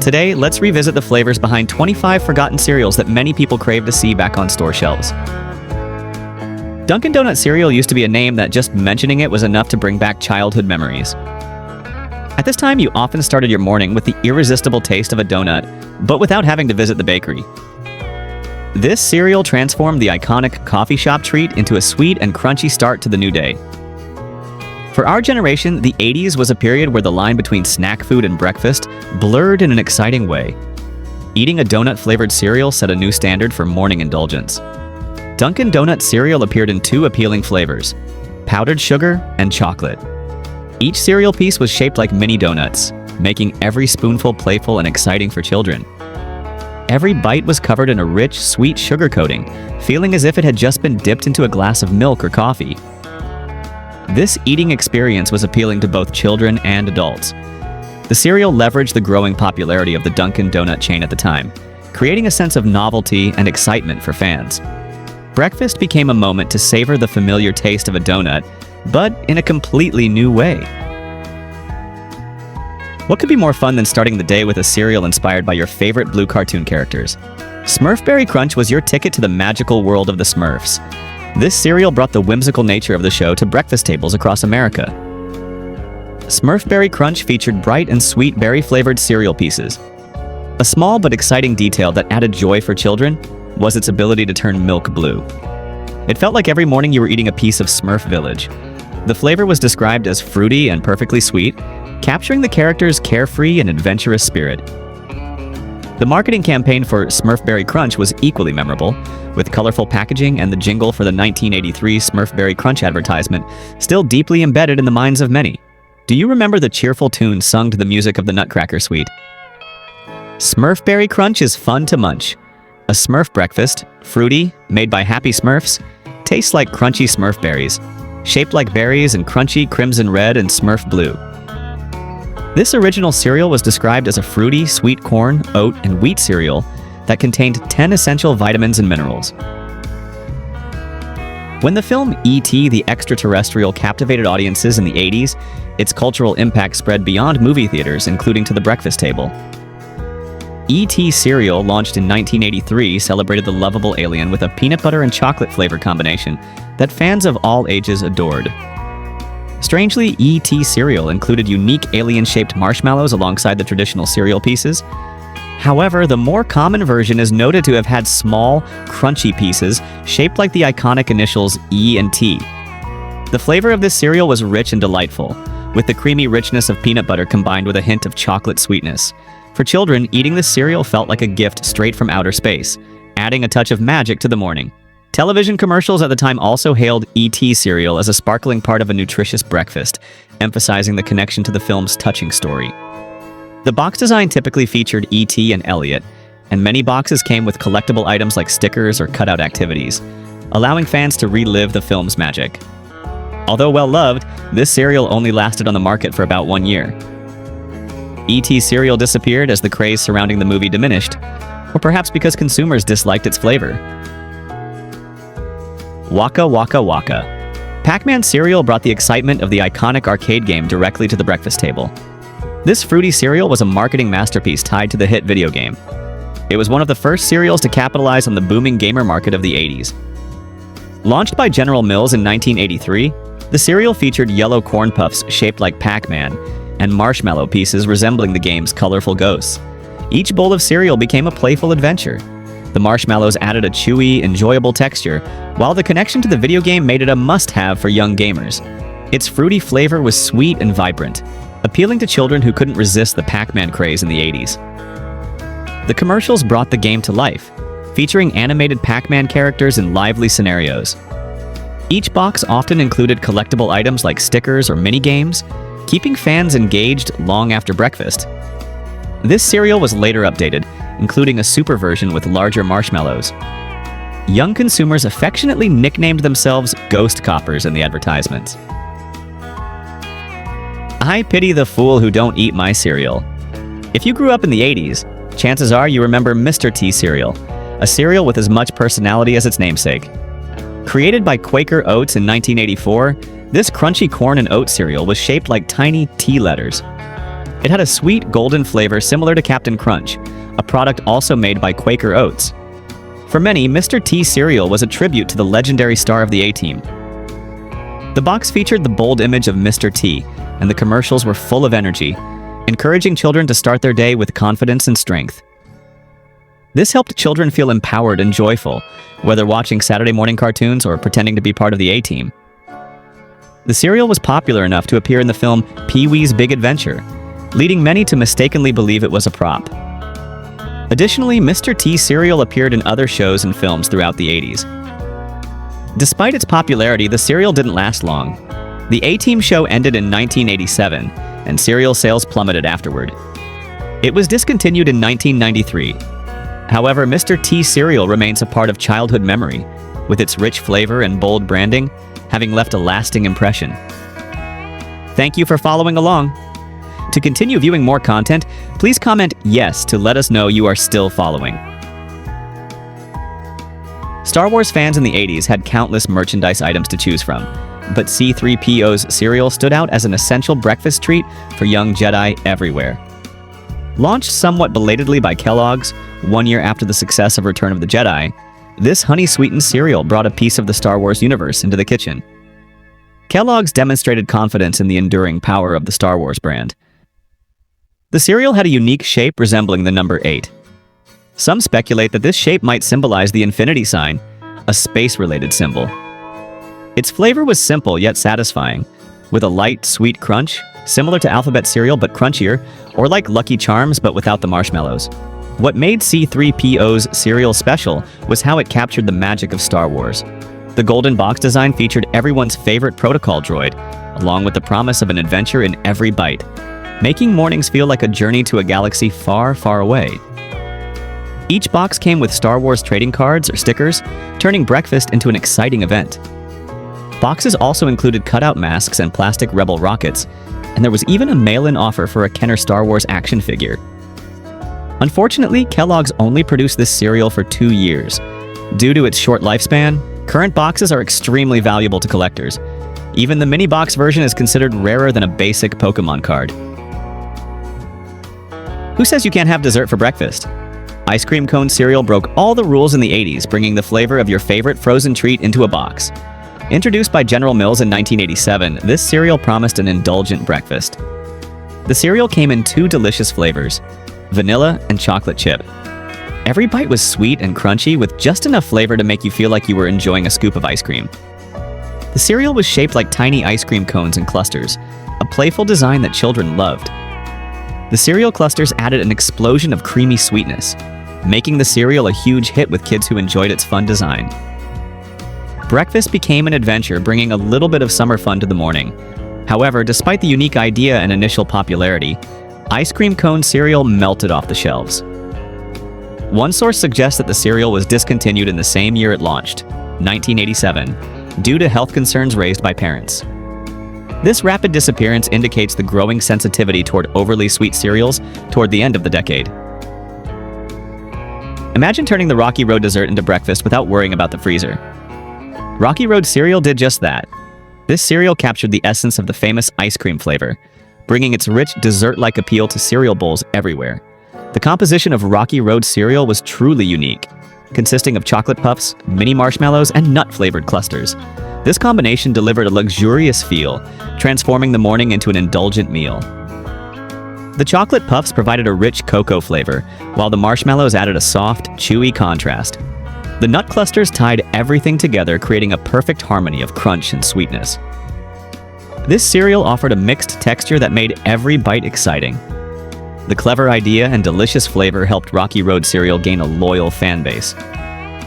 Today, let's revisit the flavors behind 25 forgotten cereals that many people crave to see back on store shelves. Dunkin' Donut cereal used to be a name that just mentioning it was enough to bring back childhood memories. At this time, you often started your morning with the irresistible taste of a donut, but without having to visit the bakery. This cereal transformed the iconic coffee shop treat into a sweet and crunchy start to the new day. For our generation, the 80s was a period where the line between snack food and breakfast blurred in an exciting way. Eating a donut-flavored cereal set a new standard for morning indulgence. Dunkin' Donut cereal appeared in two appealing flavors: powdered sugar and chocolate. Each cereal piece was shaped like mini donuts, making every spoonful playful and exciting for children. Every bite was covered in a rich, sweet sugar coating, feeling as if it had just been dipped into a glass of milk or coffee. This eating experience was appealing to both children and adults. The cereal leveraged the growing popularity of the Dunkin' Donut chain at the time, creating a sense of novelty and excitement for fans. Breakfast became a moment to savor the familiar taste of a donut, but in a completely new way. What could be more fun than starting the day with a cereal inspired by your favorite blue cartoon characters? Smurf Berry Crunch was your ticket to the magical world of the Smurfs. This cereal brought the whimsical nature of the show to breakfast tables across America. Smurf Berry Crunch featured bright and sweet berry-flavored cereal pieces. A small but exciting detail that added joy for children was its ability to turn milk blue. It felt like every morning you were eating a piece of Smurf Village. The flavor was described as fruity and perfectly sweet, capturing the character's carefree and adventurous spirit. The marketing campaign for Smurf Berry Crunch was equally memorable, with colorful packaging and the jingle for the 1983 Smurf Berry Crunch advertisement still deeply embedded in the minds of many. Do you remember the cheerful tune sung to the music of the Nutcracker Suite? Smurf Berry Crunch is fun to munch. A Smurf breakfast, fruity, made by happy Smurfs, tastes like crunchy Smurf berries, shaped like berries in crunchy crimson red and Smurf blue. This original cereal was described as a fruity, sweet corn, oat, and wheat cereal that contained 10 essential vitamins and minerals. When the film E.T. the Extraterrestrial captivated audiences in the 80s, its cultural impact spread beyond movie theaters, including to the breakfast table. E.T. cereal, launched in 1983, celebrated the lovable alien with a peanut butter and chocolate flavor combination that fans of all ages adored. Strangely, E.T. cereal included unique alien-shaped marshmallows alongside the traditional cereal pieces. However, the more common version is noted to have had small, crunchy pieces shaped like the iconic initials E and T. The flavor of this cereal was rich and delightful, with the creamy richness of peanut butter combined with a hint of chocolate sweetness. For children, eating this cereal felt like a gift straight from outer space, adding a touch of magic to the morning. Television commercials at the time also hailed E.T. cereal as a sparkling part of a nutritious breakfast, emphasizing the connection to the film's touching story. The box design typically featured E.T. and Elliot, and many boxes came with collectible items like stickers or cutout activities, allowing fans to relive the film's magic. Although well-loved, this cereal only lasted on the market for about 1 year. E.T. cereal disappeared as the craze surrounding the movie diminished, or perhaps because consumers disliked its flavor. Waka Waka Waka. Pac-Man cereal brought the excitement of the iconic arcade game directly to the breakfast table. This fruity cereal was a marketing masterpiece tied to the hit video game. It was one of the first cereals to capitalize on the booming gamer market of the 80s. Launched by General Mills in 1983, the cereal featured yellow corn puffs shaped like Pac-Man and marshmallow pieces resembling the game's colorful ghosts. Each bowl of cereal became a playful adventure. The marshmallows added a chewy, enjoyable texture, while the connection to the video game made it a must-have for young gamers. Its fruity flavor was sweet and vibrant, appealing to children who couldn't resist the Pac-Man craze in the 80s. The commercials brought the game to life, featuring animated Pac-Man characters in lively scenarios. Each box often included collectible items like stickers or mini-games, keeping fans engaged long after breakfast. This cereal was later updated, including a super version with larger marshmallows. Young consumers affectionately nicknamed themselves Ghost Coppers in the advertisements. I pity the fool who don't eat my cereal. If you grew up in the 80s, chances are you remember Mr. T cereal, a cereal with as much personality as its namesake. Created by Quaker Oats in 1984, this crunchy corn and oat cereal was shaped like tiny T letters. It had a sweet, golden flavor similar to Captain Crunch, a product also made by Quaker Oats. For many, Mr. T cereal was a tribute to the legendary star of the A-Team. The box featured the bold image of Mr. T, and the commercials were full of energy, encouraging children to start their day with confidence and strength. This helped children feel empowered and joyful, whether watching Saturday morning cartoons or pretending to be part of the A-Team. The cereal was popular enough to appear in the film Pee-wee's Big Adventure, leading many to mistakenly believe it was a prop. Additionally, Mr. T cereal appeared in other shows and films throughout the 80s. Despite its popularity, the cereal didn't last long. The A-Team show ended in 1987, and cereal sales plummeted afterward. It was discontinued in 1993. However, Mr. T cereal remains a part of childhood memory, with its rich flavor and bold branding having left a lasting impression. Thank you for following along. To continue viewing more content, please comment yes to let us know you are still following. Star Wars fans in the 80s had countless merchandise items to choose from, but C-3PO's cereal stood out as an essential breakfast treat for young Jedi everywhere. Launched somewhat belatedly by Kellogg's, 1 year after the success of Return of the Jedi, this honey-sweetened cereal brought a piece of the Star Wars universe into the kitchen. Kellogg's demonstrated confidence in the enduring power of the Star Wars brand. The cereal had a unique shape resembling the number 8. Some speculate that this shape might symbolize the infinity sign, a space-related symbol. Its flavor was simple yet satisfying, with a light, sweet crunch, similar to alphabet cereal but crunchier, or like Lucky Charms but without the marshmallows. What made C-3PO's cereal special was how it captured the magic of Star Wars. The golden box design featured everyone's favorite protocol droid, along with the promise of an adventure in every bite, making mornings feel like a journey to a galaxy far, far away. Each box came with Star Wars trading cards or stickers, turning breakfast into an exciting event. Boxes also included cutout masks and plastic Rebel rockets, and there was even a mail-in offer for a Kenner Star Wars action figure. Unfortunately, Kellogg's only produced this cereal for 2 years. Due to its short lifespan, current boxes are extremely valuable to collectors. Even the mini box version is considered rarer than a basic Pokemon card. Who says you can't have dessert for breakfast? Ice cream cone cereal broke all the rules in the 80s, bringing the flavor of your favorite frozen treat into a box. Introduced by General Mills in 1987, this cereal promised an indulgent breakfast. The cereal came in 2 delicious flavors, vanilla and chocolate chip. Every bite was sweet and crunchy with just enough flavor to make you feel like you were enjoying a scoop of ice cream. The cereal was shaped like tiny ice cream cones in clusters, a playful design that children loved. The cereal clusters added an explosion of creamy sweetness, making the cereal a huge hit with kids who enjoyed its fun design. Breakfast became an adventure, bringing a little bit of summer fun to the morning. However, despite the unique idea and initial popularity, ice cream cone cereal melted off the shelves. One source suggests that the cereal was discontinued in the same year it launched, 1987, due to health concerns raised by parents. This rapid disappearance indicates the growing sensitivity toward overly sweet cereals toward the end of the decade. Imagine turning the Rocky Road dessert into breakfast without worrying about the freezer. Rocky Road cereal did just that. This cereal captured the essence of the famous ice cream flavor, bringing its rich dessert-like appeal to cereal bowls everywhere. The composition of Rocky Road cereal was truly unique, consisting of chocolate puffs, mini marshmallows, and nut-flavored clusters. This combination delivered a luxurious feel, transforming the morning into an indulgent meal. The chocolate puffs provided a rich cocoa flavor, while the marshmallows added a soft, chewy contrast. The nut clusters tied everything together, creating a perfect harmony of crunch and sweetness. This cereal offered a mixed texture that made every bite exciting. The clever idea and delicious flavor helped Rocky Road cereal gain a loyal fan base.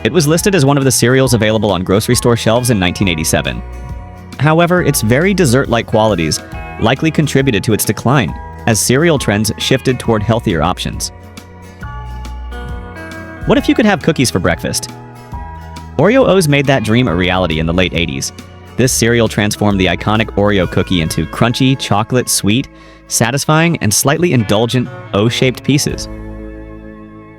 It was listed as one of the cereals available on grocery store shelves in 1987. However, its very dessert-like qualities likely contributed to its decline, as cereal trends shifted toward healthier options. What if you could have cookies for breakfast? Oreo O's made that dream a reality in the late 80s. This cereal transformed the iconic Oreo cookie into crunchy, chocolate, sweet, satisfying, and slightly indulgent O-shaped pieces.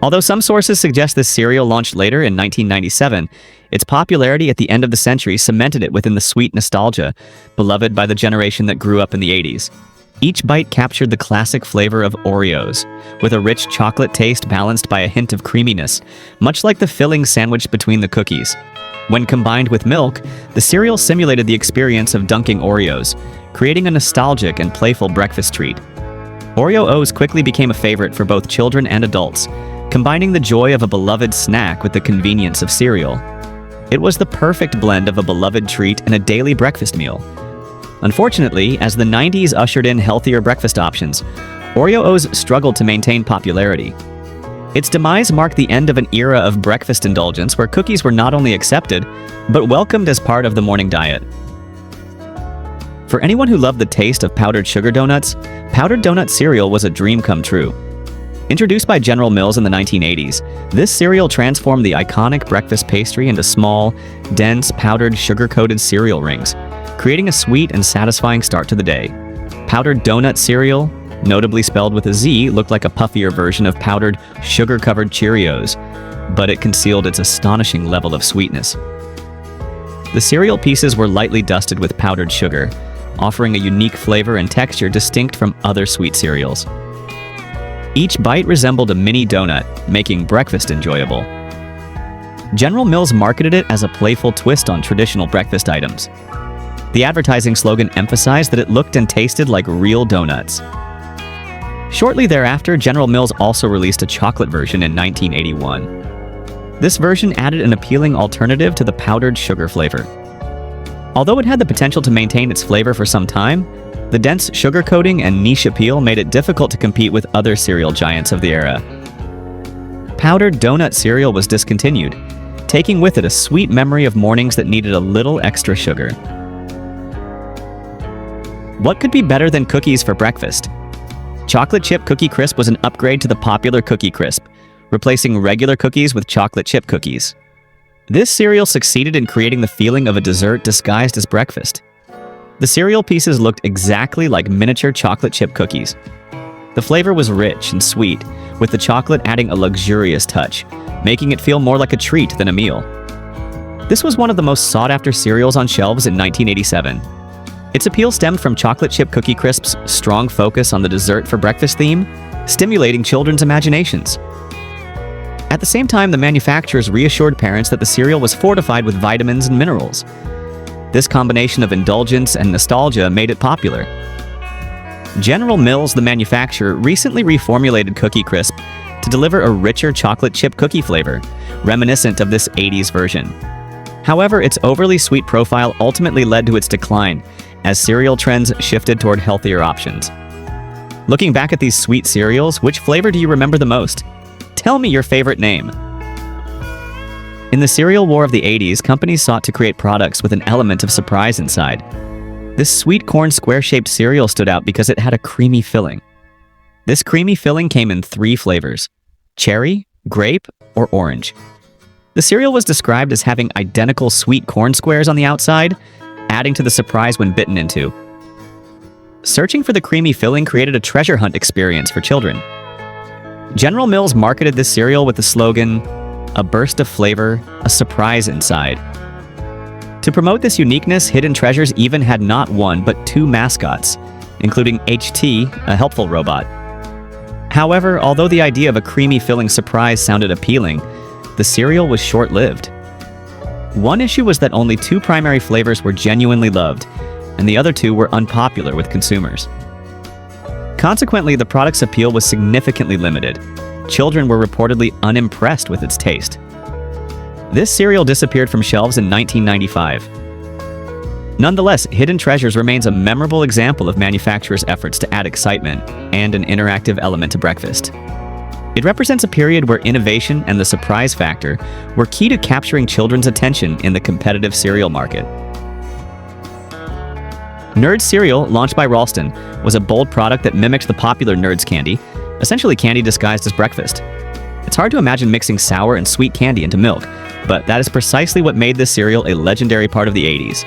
Although some sources suggest this cereal launched later in 1997, its popularity at the end of the century cemented it within the sweet nostalgia, beloved by the generation that grew up in the 80s. Each bite captured the classic flavor of Oreos, with a rich chocolate taste balanced by a hint of creaminess, much like the filling sandwiched between the cookies. When combined with milk, the cereal simulated the experience of dunking Oreos, creating a nostalgic and playful breakfast treat. Oreo O's quickly became a favorite for both children and adults, combining the joy of a beloved snack with the convenience of cereal. It was the perfect blend of a beloved treat and a daily breakfast meal. Unfortunately, as the 90s ushered in healthier breakfast options, Oreo O's struggled to maintain popularity. Its demise marked the end of an era of breakfast indulgence where cookies were not only accepted, but welcomed as part of the morning diet. For anyone who loved the taste of powdered sugar donuts, powdered donut cereal was a dream come true. Introduced by General Mills in the 1980s, this cereal transformed the iconic breakfast pastry into small, dense, powdered, sugar-coated cereal rings, creating a sweet and satisfying start to the day. Powdered donut cereal, notably spelled with a Z, looked like a puffier version of powdered, sugar-covered Cheerios, but it concealed its astonishing level of sweetness. The cereal pieces were lightly dusted with powdered sugar, offering a unique flavor and texture distinct from other sweet cereals. Each bite resembled a mini donut, making breakfast enjoyable. General Mills marketed it as a playful twist on traditional breakfast items. The advertising slogan emphasized that it looked and tasted like real donuts. Shortly thereafter, General Mills also released a chocolate version in 1981. This version added an appealing alternative to the powdered sugar flavor. Although it had the potential to maintain its flavor for some time, the dense sugar coating and niche appeal made it difficult to compete with other cereal giants of the era. Powdered donut cereal was discontinued, taking with it a sweet memory of mornings that needed a little extra sugar. What could be better than cookies for breakfast? Chocolate Chip Cookie Crisp was an upgrade to the popular Cookie Crisp, replacing regular cookies with chocolate chip cookies. This cereal succeeded in creating the feeling of a dessert disguised as breakfast. The cereal pieces looked exactly like miniature chocolate chip cookies. The flavor was rich and sweet, with the chocolate adding a luxurious touch, making it feel more like a treat than a meal. This was one of the most sought-after cereals on shelves in 1987. Its appeal stemmed from Chocolate Chip Cookie Crisp's strong focus on the dessert for breakfast theme, stimulating children's imaginations. At the same time, the manufacturers reassured parents that the cereal was fortified with vitamins and minerals. This combination of indulgence and nostalgia made it popular. General Mills, the manufacturer, recently reformulated Cookie Crisp to deliver a richer chocolate chip cookie flavor, reminiscent of this 80s version. However, its overly sweet profile ultimately led to its decline, as cereal trends shifted toward healthier options. Looking back at these sweet cereals, which flavor do you remember the most? Tell me your favorite name. In the cereal war of the 80s, companies sought to create products with an element of surprise inside. This sweet corn square-shaped cereal stood out because it had a creamy filling. This creamy filling came in 3 flavors: cherry, grape, or orange. The cereal was described as having identical sweet corn squares on the outside, adding to the surprise when bitten into. Searching for the creamy filling created a treasure hunt experience for children. General Mills marketed this cereal with the slogan, "A burst of flavor, a surprise inside." To promote this uniqueness, Hidden Treasures even had not 1 but 2 mascots, including HT, a helpful robot. However, although the idea of a creamy filling surprise sounded appealing, the cereal was short-lived. One issue was that only 2 primary flavors were genuinely loved, and the other 2 were unpopular with consumers. Consequently, the product's appeal was significantly limited. Children were reportedly unimpressed with its taste. This cereal disappeared from shelves in 1995. Nonetheless, Hidden Treasures remains a memorable example of manufacturers' efforts to add excitement and an interactive element to breakfast. It represents a period where innovation and the surprise factor were key to capturing children's attention in the competitive cereal market. Nerds cereal, launched by Ralston, was a bold product that mimicked the popular Nerds candy, essentially candy disguised as breakfast. It's hard to imagine mixing sour and sweet candy into milk, but that is precisely what made this cereal a legendary part of the 80s.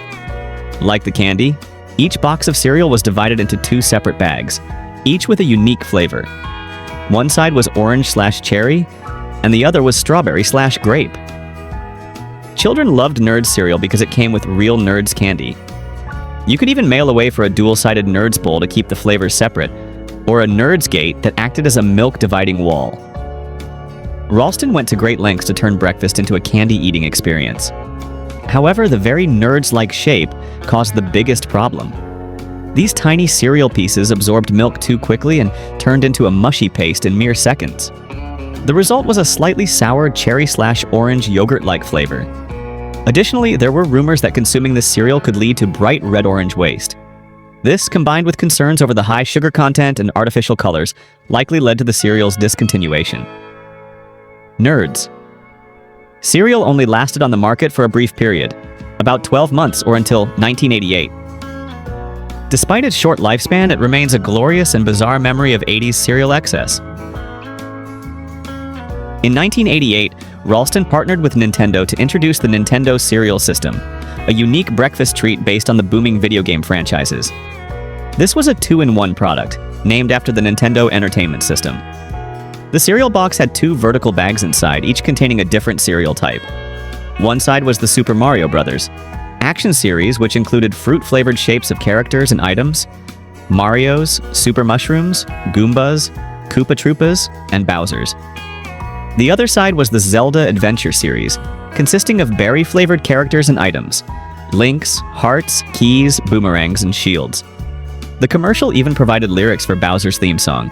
Like the candy, each box of cereal was divided into 2 separate bags, each with a unique flavor. One side was orange/cherry, and the other was strawberry/grape. Children loved Nerds cereal because it came with real Nerds candy. You could even mail away for a dual-sided Nerds Bowl to keep the flavors separate, or a Nerds Gate that acted as a milk-dividing wall. Ralston went to great lengths to turn breakfast into a candy-eating experience. However, the very Nerds-like shape caused the biggest problem. These tiny cereal pieces absorbed milk too quickly and turned into a mushy paste in mere seconds. The result was a slightly sour cherry/orange yogurt-like flavor. Additionally, there were rumors that consuming this cereal could lead to bright red-orange waste. This, combined with concerns over the high sugar content and artificial colors, likely led to the cereal's discontinuation. Nerds. Cereal only lasted on the market for a brief period, about 12 months or until 1988. Despite its short lifespan, it remains a glorious and bizarre memory of 80s cereal excess. In 1988, Ralston partnered with Nintendo to introduce the Nintendo Cereal System, a unique breakfast treat based on the booming video game franchises. This was a 2-in-1 product, named after the Nintendo Entertainment System. The cereal box had 2 vertical bags inside, each containing a different cereal type. One side was the Super Mario Bros. Action series, which included fruit-flavored shapes of characters and items, Marios, Super Mushrooms, Goombas, Koopa Troopas, and Bowsers. The other side was the Zelda Adventure series, consisting of berry-flavored characters and items, links, hearts, keys, boomerangs, and shields. The commercial even provided lyrics for Bowser's theme song.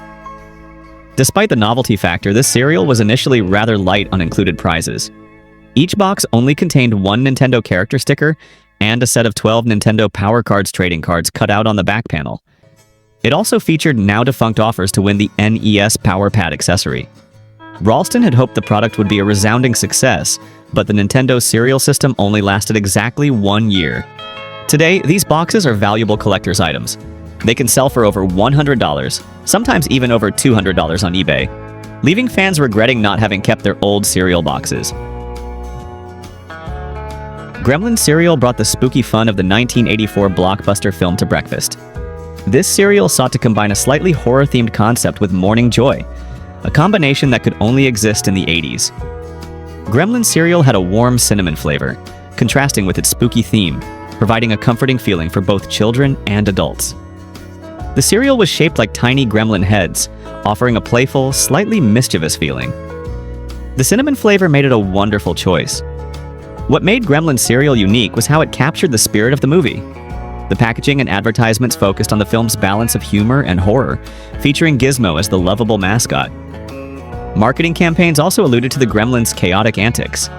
Despite the novelty factor, this cereal was initially rather light on included prizes. Each box only contained 1 Nintendo character sticker and a set of 12 Nintendo Power Cards trading cards cut out on the back panel. It also featured now-defunct offers to win the NES Power Pad accessory. Ralston had hoped the product would be a resounding success, but the Nintendo Cereal System only lasted exactly 1 year. Today, these boxes are valuable collector's items. They can sell for over $100, sometimes even over $200 on eBay, leaving fans regretting not having kept their old cereal boxes. Gremlin cereal brought the spooky fun of the 1984 blockbuster film to breakfast. This cereal sought to combine a slightly horror-themed concept with morning joy, a combination that could only exist in the 80s. Gremlin cereal had a warm cinnamon flavor, contrasting with its spooky theme, providing a comforting feeling for both children and adults. The cereal was shaped like tiny gremlin heads, offering a playful, slightly mischievous feeling. The cinnamon flavor made it a wonderful choice. What made Gremlin cereal unique was how it captured the spirit of the movie. The packaging and advertisements focused on the film's balance of humor and horror, featuring Gizmo as the lovable mascot. Marketing campaigns also alluded to the Gremlins' chaotic antics.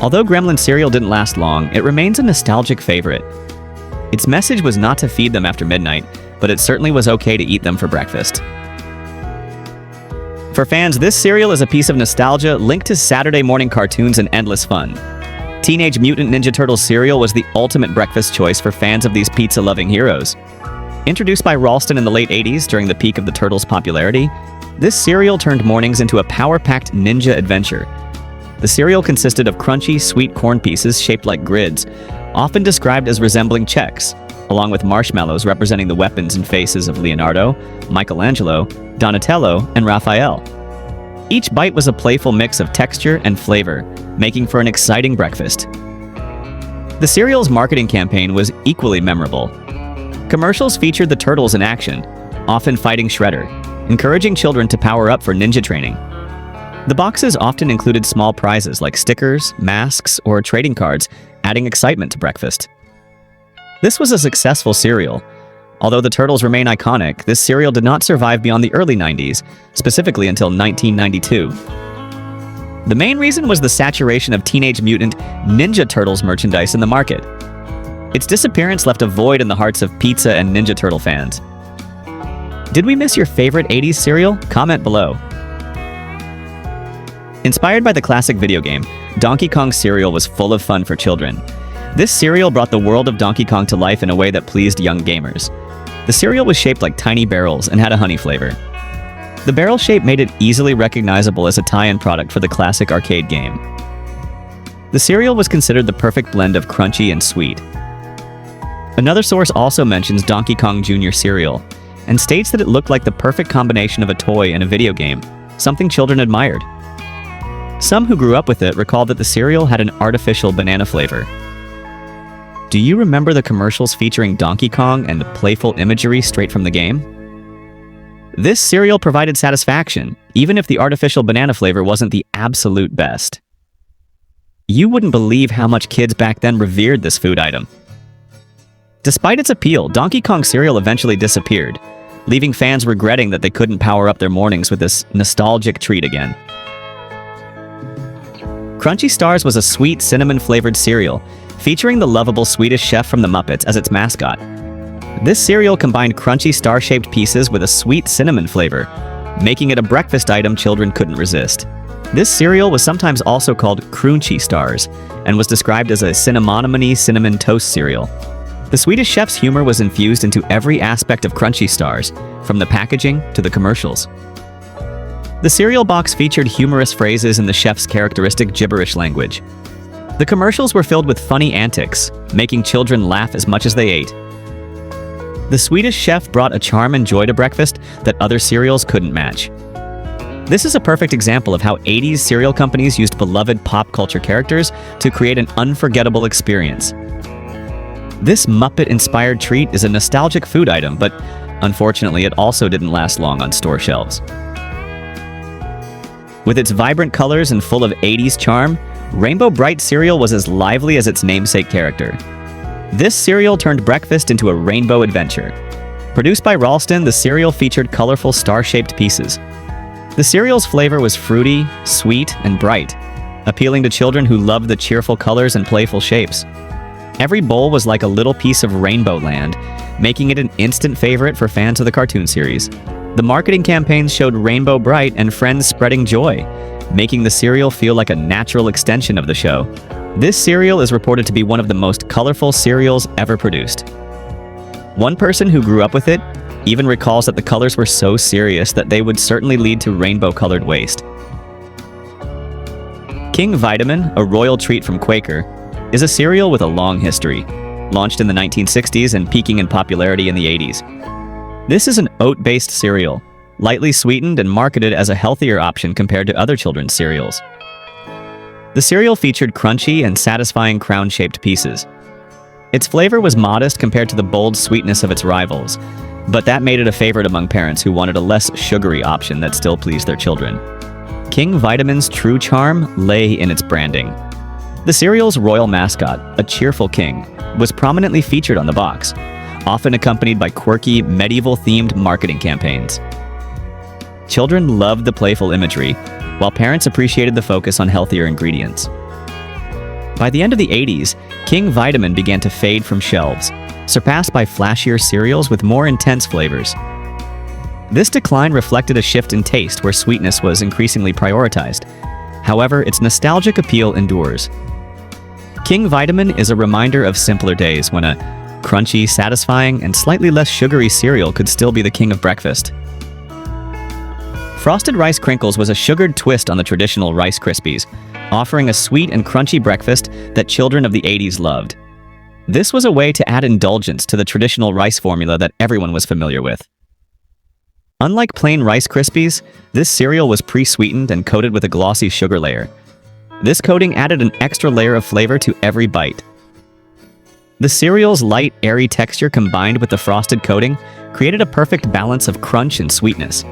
Although Gremlin cereal didn't last long, it remains a nostalgic favorite. Its message was not to feed them after midnight, but it certainly was okay to eat them for breakfast. For fans, this cereal is a piece of nostalgia linked to Saturday morning cartoons and endless fun. Teenage Mutant Ninja Turtles cereal was the ultimate breakfast choice for fans of these pizza-loving heroes. Introduced by Ralston in the late 80s during the peak of the Turtles' popularity, this cereal turned mornings into a power-packed ninja adventure. The cereal consisted of crunchy, sweet corn pieces shaped like grids, often described as resembling checks, along with marshmallows representing the weapons and faces of Leonardo, Michelangelo, Donatello, and Raphael. Each bite was a playful mix of texture and flavor, making for an exciting breakfast. The cereal's marketing campaign was equally memorable. Commercials featured the turtles in action, often fighting Shredder, encouraging children to power up for ninja training. The boxes often included small prizes like stickers, masks, or trading cards, adding excitement to breakfast. This was a successful cereal. Although the turtles remain iconic, this cereal did not survive beyond the early 90s, specifically until 1992. The main reason was the saturation of Teenage Mutant Ninja Turtles merchandise in the market. Its disappearance left a void in the hearts of pizza and Ninja Turtle fans. Did we miss your favorite 80s cereal? Comment below. Inspired by the classic video game, Donkey Kong cereal was full of fun for children. This cereal brought the world of Donkey Kong to life in a way that pleased young gamers. The cereal was shaped like tiny barrels and had a honey flavor. The barrel shape made it easily recognizable as a tie-in product for the classic arcade game. The cereal was considered the perfect blend of crunchy and sweet. Another source also mentions Donkey Kong Jr. cereal, and states that it looked like the perfect combination of a toy and a video game, something children admired. Some who grew up with it recalled that the cereal had an artificial banana flavor. Do you remember the commercials featuring Donkey Kong and playful imagery straight from the game? This cereal provided satisfaction, even if the artificial banana flavor wasn't the absolute best. You wouldn't believe how much kids back then revered this food item. Despite its appeal, Donkey Kong cereal eventually disappeared, leaving fans regretting that they couldn't power up their mornings with this nostalgic treat again. Crunchy Stars was a sweet, cinnamon-flavored cereal, featuring the lovable Swedish chef from the Muppets as its mascot. This cereal combined crunchy star-shaped pieces with a sweet cinnamon flavor, making it a breakfast item children couldn't resist. This cereal was sometimes also called Crunchy Stars, and was described as a cinnamon toast cereal. The Swedish chef's humor was infused into every aspect of Crunchy Stars, from the packaging to the commercials. The cereal box featured humorous phrases in the chef's characteristic gibberish language. The commercials were filled with funny antics, making children laugh as much as they ate. The Swedish chef brought a charm and joy to breakfast that other cereals couldn't match. This is a perfect example of how 80s cereal companies used beloved pop culture characters to create an unforgettable experience. This Muppet-inspired treat is a nostalgic food item, but unfortunately it also didn't last long on store shelves. With its vibrant colors and full of 80s charm, Rainbow Bright cereal was as lively as its namesake character. This cereal turned breakfast into a rainbow adventure. Produced by Ralston, the cereal featured colorful star-shaped pieces. The cereal's flavor was fruity, sweet, and bright, appealing to children who loved the cheerful colors and playful shapes. Every bowl was like a little piece of Rainbow Land, making it an instant favorite for fans of the cartoon series. The marketing campaigns showed Rainbow Bright and friends spreading joy, making the cereal feel like a natural extension of the show. This cereal is reported to be one of the most colorful cereals ever produced. One person who grew up with it even recalls that the colors were so serious that they would certainly lead to rainbow-colored waste. King Vitamin, a royal treat from Quaker, is a cereal with a long history, launched in the 1960s and peaking in popularity in the 80s. This is an oat-based cereal, lightly sweetened and marketed as a healthier option compared to other children's cereals. The cereal featured crunchy and satisfying crown-shaped pieces. Its flavor was modest compared to the bold sweetness of its rivals, but that made it a favorite among parents who wanted a less sugary option that still pleased their children. King Vitamin's true charm lay in its branding. The cereal's royal mascot, a cheerful king, was prominently featured on the box, often accompanied by quirky, medieval-themed marketing campaigns. Children loved the playful imagery, while parents appreciated the focus on healthier ingredients. By the end of the 80s, King Vitamin began to fade from shelves, surpassed by flashier cereals with more intense flavors. This decline reflected a shift in taste where sweetness was increasingly prioritized. However, its nostalgic appeal endures. King Vitamin is a reminder of simpler days when a crunchy, satisfying, and slightly less sugary cereal could still be the king of breakfast. Frosted Rice Crinkles was a sugared twist on the traditional Rice Krispies, offering a sweet and crunchy breakfast that children of the 80s loved. This was a way to add indulgence to the traditional rice formula that everyone was familiar with. Unlike plain Rice Krispies, this cereal was pre-sweetened and coated with a glossy sugar layer. This coating added an extra layer of flavor to every bite. The cereal's light, airy texture combined with the frosted coating created a perfect balance of crunch and sweetness.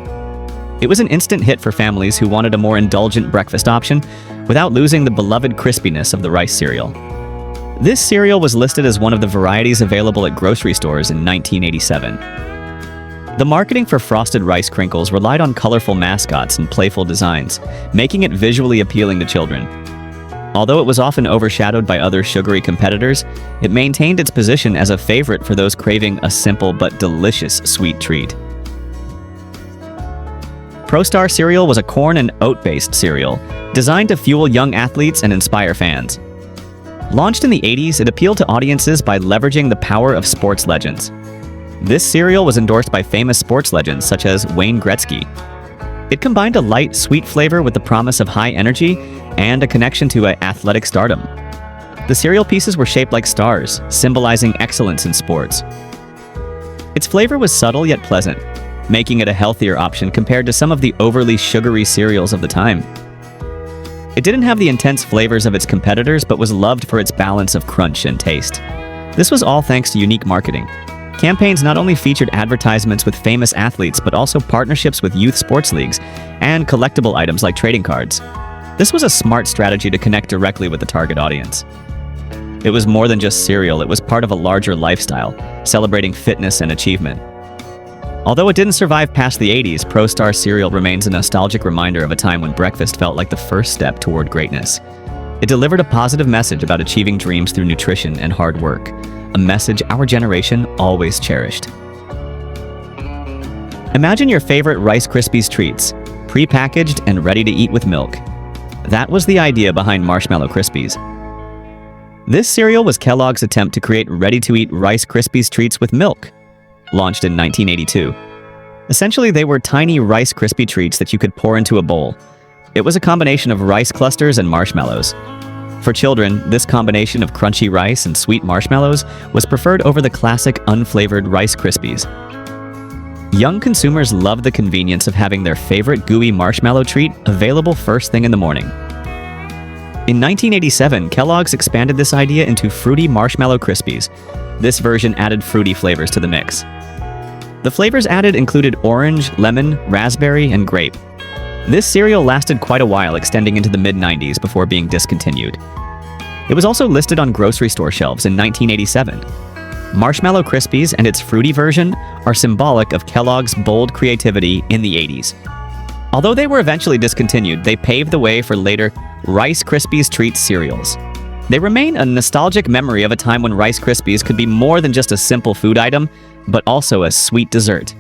It was an instant hit for families who wanted a more indulgent breakfast option without losing the beloved crispiness of the rice cereal. This cereal was listed as one of the varieties available at grocery stores in 1987. The marketing for Frosted Rice Crinkles relied on colorful mascots and playful designs, making it visually appealing to children. Although it was often overshadowed by other sugary competitors, it maintained its position as a favorite for those craving a simple but delicious sweet treat. ProStar cereal was a corn and oat-based cereal, designed to fuel young athletes and inspire fans. Launched in the 80s, it appealed to audiences by leveraging the power of sports legends. This cereal was endorsed by famous sports legends such as Wayne Gretzky. It combined a light, sweet flavor with the promise of high energy and a connection to athletic stardom. The cereal pieces were shaped like stars, symbolizing excellence in sports. Its flavor was subtle yet pleasant, making it a healthier option compared to some of the overly sugary cereals of the time. It didn't have the intense flavors of its competitors, but was loved for its balance of crunch and taste. This was all thanks to unique marketing. Campaigns not only featured advertisements with famous athletes, but also partnerships with youth sports leagues and collectible items like trading cards. This was a smart strategy to connect directly with the target audience. It was more than just cereal, it was part of a larger lifestyle, celebrating fitness and achievement. Although it didn't survive past the 80s, ProStar cereal remains a nostalgic reminder of a time when breakfast felt like the first step toward greatness. It delivered a positive message about achieving dreams through nutrition and hard work, a message our generation always cherished. Imagine your favorite Rice Krispies treats, pre-packaged and ready to eat with milk. That was the idea behind Marshmallow Krispies. This cereal was Kellogg's attempt to create ready-to-eat Rice Krispies treats with milk, launched in 1982. Essentially, they were tiny Rice Krispie treats that you could pour into a bowl. It was a combination of rice clusters and marshmallows. For children, this combination of crunchy rice and sweet marshmallows was preferred over the classic unflavored Rice Krispies. Young consumers loved the convenience of having their favorite gooey marshmallow treat available first thing in the morning. In 1987, Kellogg's expanded this idea into Fruity Marshmallow Krispies. This version added fruity flavors to the mix. The flavors added included orange, lemon, raspberry, and grape. This cereal lasted quite a while, extending into the mid-90s before being discontinued. It was also listed on grocery store shelves in 1987. Marshmallow Krispies and its fruity version are symbolic of Kellogg's bold creativity in the 80s. Although they were eventually discontinued, they paved the way for later Rice Krispies Treats cereals. They remain a nostalgic memory of a time when Rice Krispies could be more than just a simple food item, but also a sweet dessert.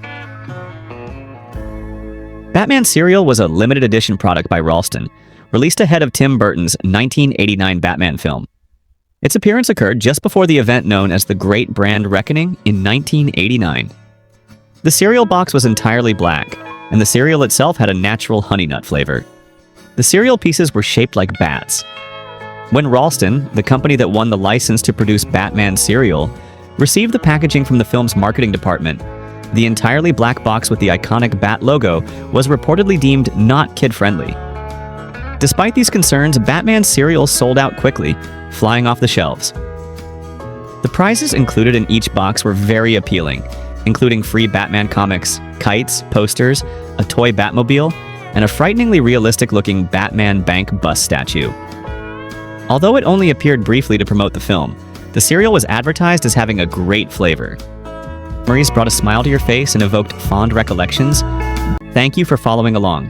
Batman cereal was a limited edition product by Ralston, released ahead of Tim Burton's 1989 Batman film. Its appearance occurred just before the event known as the Great Brand Reckoning in 1989. The cereal box was entirely black, and the cereal itself had a natural honey nut flavor. The cereal pieces were shaped like bats. When Ralston, the company that won the license to produce Batman cereal, received the packaging from the film's marketing department, the entirely black box with the iconic bat logo was reportedly deemed not kid-friendly. Despite these concerns, Batman cereal sold out quickly, flying off the shelves. The prizes included in each box were very appealing, including free Batman comics, kites, posters, a toy Batmobile, and a frighteningly realistic-looking Batman bank bus statue. Although it only appeared briefly to promote the film, the cereal was advertised as having a great flavor. Memories brought a smile to your face and evoked fond recollections. Thank you for following along.